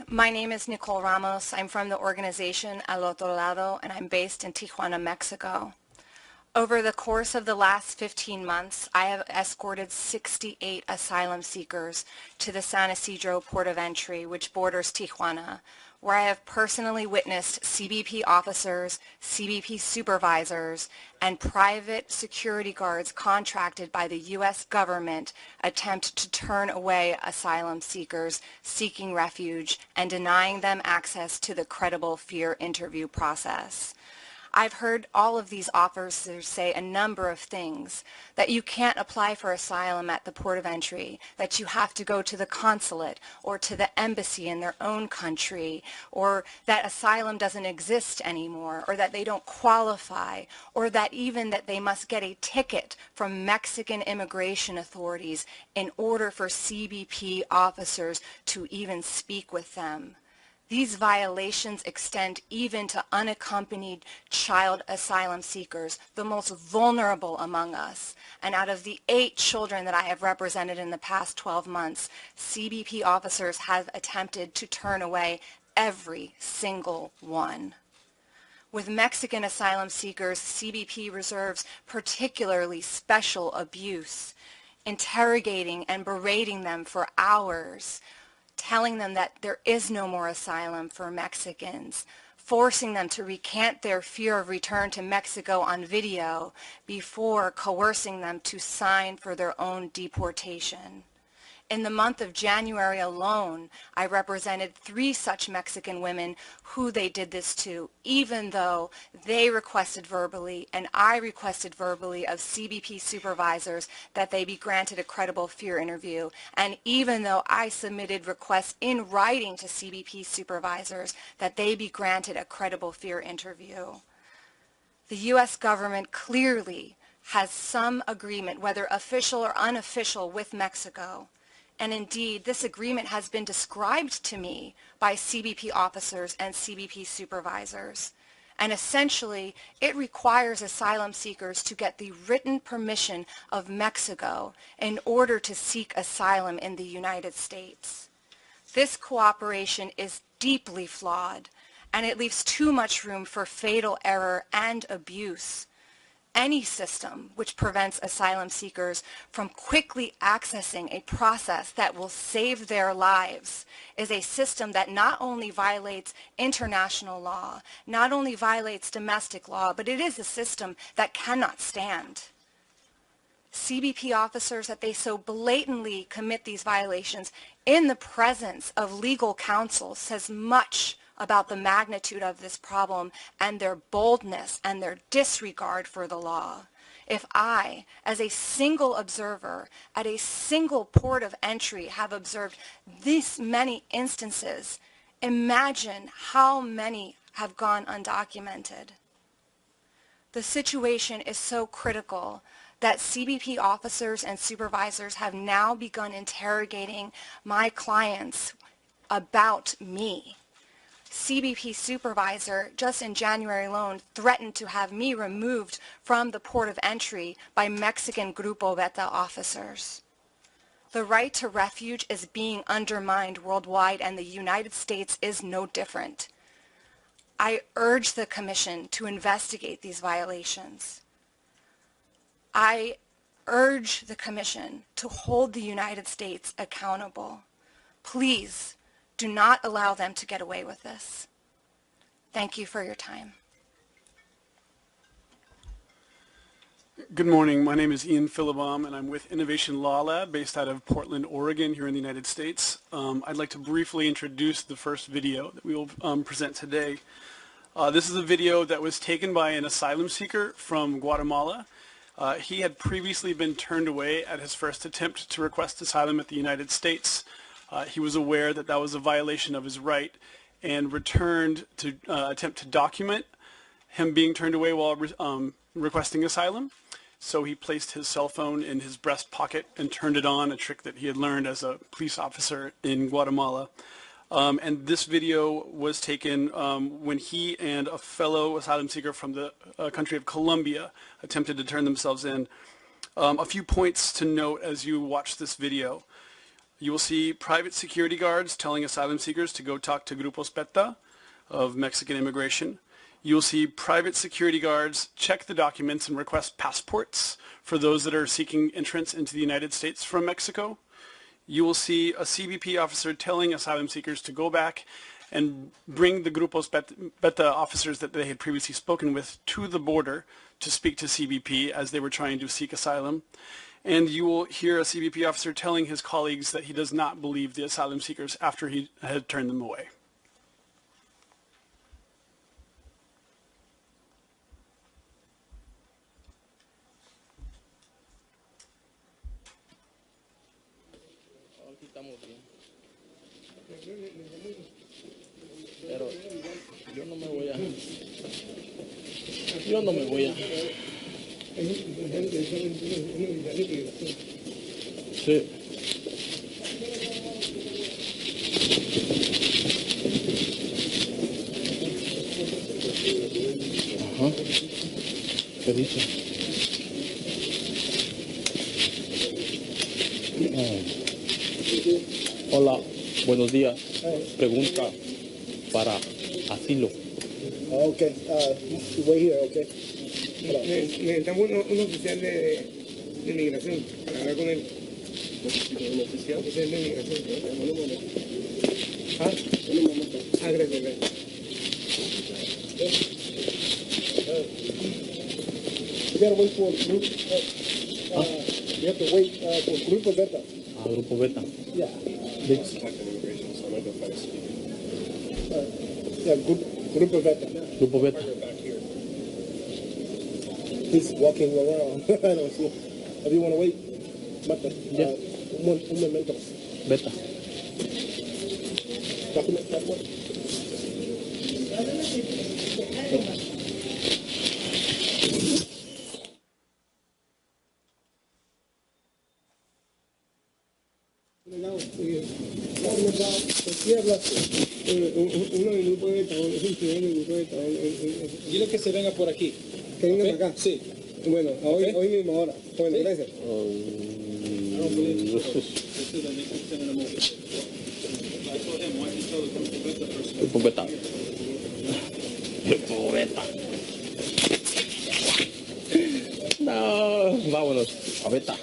My name is Nicole Ramos. I'm from the organization Al Otro Lado, and I'm based in Tijuana, Mexico. Over the course of the last 15 months, I have escorted 68 asylum seekers to the San Isidro port of entry, which borders Tijuana, where I have personally witnessed CBP officers, CBP supervisors, and private security guards contracted by the U.S. government attempt to turn away asylum seekers seeking refuge and denying them access to the credible fear interview process. I've heard all of these officers say a number of things, that you can't apply for asylum at the port of entry, that you have to go to the consulate or to the embassy in their own country, or that asylum doesn't exist anymore, or that they don't qualify, or that even that they must get a ticket from Mexican immigration authorities in order for CBP officers to even speak with them. These violations extend even to unaccompanied child asylum seekers, the most vulnerable among us. And out of the 8 children that I have represented in the past 12 months, CBP officers have attempted to turn away every single one. With Mexican asylum seekers, CBP reserves particularly special abuse, interrogating and berating them for hours, telling them that there is no more asylum for Mexicans, forcing them to recant their fear of return to Mexico on video before coercing them to sign for their own deportation. In the month of January alone, I represented 3 such Mexican women who they did this to, even though they requested verbally and I requested verbally of CBP supervisors that they be granted a credible fear interview, and even though I submitted requests in writing to CBP supervisors that they be granted a credible fear interview. The U.S. government clearly has some agreement, whether official or unofficial, with Mexico. And indeed, this agreement has been described to me by CBP officers and CBP supervisors. And essentially, it requires asylum seekers to get the written permission of Mexico in order to seek asylum in the United States. This cooperation is deeply flawed, and it leaves too much room for fatal error and abuse. Any system which prevents asylum seekers from quickly accessing a process that will save their lives is a system that not only violates international law, not only violates domestic law, but it is a system that cannot stand. CBP officers, that they so blatantly commit these violations in the presence of legal counsel, says much about the magnitude of this problem and their boldness and their disregard for the law. If I, as a single observer at a single port of entry, have observed this many instances, imagine how many have gone undocumented. The situation is so critical that CBP officers and supervisors have now begun interrogating my clients about me. CBP supervisor, just in January alone, threatened to have me removed from the port of entry by Mexican Grupo Beta officers. The right to refuge is being undermined worldwide, and the United States is no different. I urge the Commission to investigate these violations. I urge the Commission to hold the United States accountable. Please, do not allow them to get away with this. Thank you for your time. Good morning. My name is Ian Philibom, and I'm with Innovation Law Lab based out of Portland, Oregon, here in the United States. I'd like to briefly introduce the first video that we will present today. This is a video that was taken by an asylum seeker from Guatemala. He had previously been turned away at his first attempt to request asylum at the United States. He was aware that that was a violation of his right and returned to attempt to document him being turned away while requesting asylum. So he placed his cell phone in his breast pocket and turned it on, a trick that he had learned as a police officer in Guatemala. And this video was taken when he and a fellow asylum seeker from the country of Colombia attempted to turn themselves in. A few points to note as you watch this video. You will see private security guards telling asylum seekers to go talk to Grupos Beta of Mexican immigration. You will see private security guards check the documents and request passports for those that are seeking entrance into the United States from Mexico. You will see a CBP officer telling asylum seekers to go back and bring the Grupos Beta officers that they had previously spoken with to the border to speak to CBP as they were trying to seek asylum. And you will hear a CBP officer telling his colleagues that he does not believe the asylum seekers after he had turned them away. Pero yo no me voy a sí. Ajá. ¿Qué dice? Hola, buenos días. Pregunta para asilo. Okay, wait here, okay. Necesitamos un oficial de migración para hablar con él. ¿Un oficial? Oficial de migración. Gracias. You gotta wait for group. You have to wait for Grupo Beta. Grupo Beta. Yeah. Yeah, Grupo Beta. Grupo Beta. He's walking around. I don't see. If you want to wait, Beta. Yeah. Un momento. Beta. Passport. Uno del grupo de Estados, es un ciudadano del grupo de Estados. Dile que se venga por aquí. Que vengan acá. Sí. Bueno, hoy mismo ahora. Bueno, ¿Sí? gracias. Grupo Beta. Grupo Beta. No, vámonos a Beta.